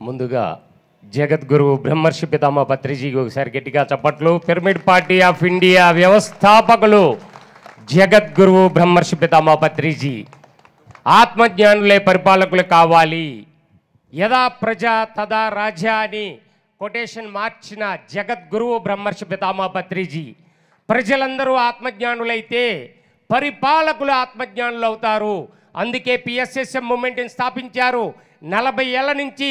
ముందుగా జగద్గురు బ్రహ్మర్షి పితామహ పత్రిజీకి ఒకసారి గట్టిగా చప్పట్లు. పిరమిడ్ పార్టీ ఆఫ్ ఇండియా వ్యవస్థాపకులు జగద్గురు బ్రహ్మర్షి పితామహ పత్రిజీ. ఆత్మజ్ఞానులే పరిపాలకులు కావాలి, యదా ప్రజా తదా రాజా అని కొటేషన్ మార్చిన జగద్గురువు బ్రహ్మర్షి పితామహ పత్రిజీ. ప్రజలందరూ ఆత్మజ్ఞానులైతే పరిపాలకులు ఆత్మజ్ఞానులు అవుతారు. అందుకే పిఎస్ఎస్ఎం మూమెంట్ని స్థాపించారు. 40 ఏళ్ల నుంచి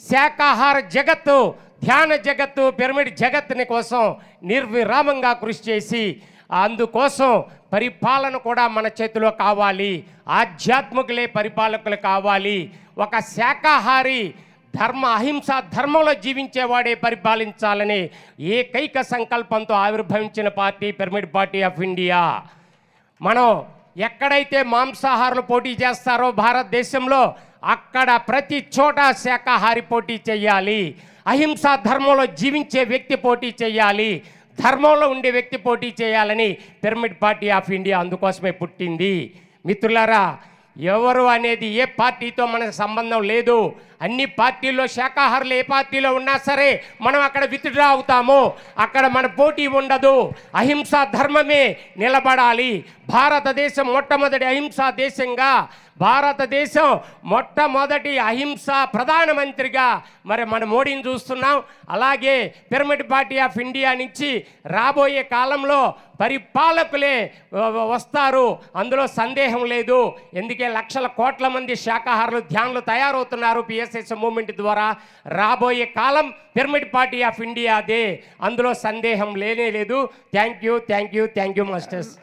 శాకాహార జగత్తు, ధ్యాన జగత్తు, పిరమిడ్ జగత్తుని కోసం నిర్విరామంగా కృషి చేసి అందుకోసం పరిపాలన కూడా మన చేతిలో కావాలి. ఆధ్యాత్మికులే పరిపాలకులు కావాలి. ఒక శాకాహారి అహింసా ధర్మంలో జీవించేవాడే పరిపాలించాలని ఏకైక సంకల్పంతో ఆవిర్భవించిన party pyramid party of India. మనం ఎక్కడైతే మాంసాహారులు పోటీ చేస్తారో భారతదేశంలో అక్కడ ప్రతి చోట శాకాహారి పోటీ చేయాలి. అహింసా ధర్మంలో జీవించే వ్యక్తి పోటీ చేయాలి. ధర్మంలో ఉండే వ్యక్తి పోటీ చేయాలని పిరమిడ్ పార్టీ ఆఫ్ ఇండియా అందుకోసమే పుట్టింది. మిత్రులారా, ఎవరు అనేది ఏ పార్టీతో మనకు సంబంధం లేదు. అన్ని పార్టీల్లో శాకాహారులు ఏ పార్టీలో ఉన్నా సరే మనం అక్కడ విత్డ్రా అవుతాము. అక్కడ మన పోటీ ఉండదు. అహింసా ధర్మమే నిలబడాలి. భారతదేశం మొట్టమొదటి అహింసా దేశంగా, భారతదేశం మొట్టమొదటి అహింసా ప్రధానమంత్రిగా మరి మన మోడీని చూస్తున్నాం. అలాగే పిరమిడ్ పార్టీ ఆఫ్ ఇండియా నుంచి రాబోయే కాలంలో పరిపాలకులే వస్తారు, అందులో సందేహం లేదు. ఎందుకే లక్షల కోట్ల మంది శాకాహారులు ధ్యానులు తయారవుతున్నారు పిఎస్ఎస్ మూవ్మెంట్ ద్వారా. రాబోయే కాలం పిరమిడ్ పార్టీ ఆఫ్ ఇండియాదే, అందులో సందేహం లేనే లేదు. Thank you masters.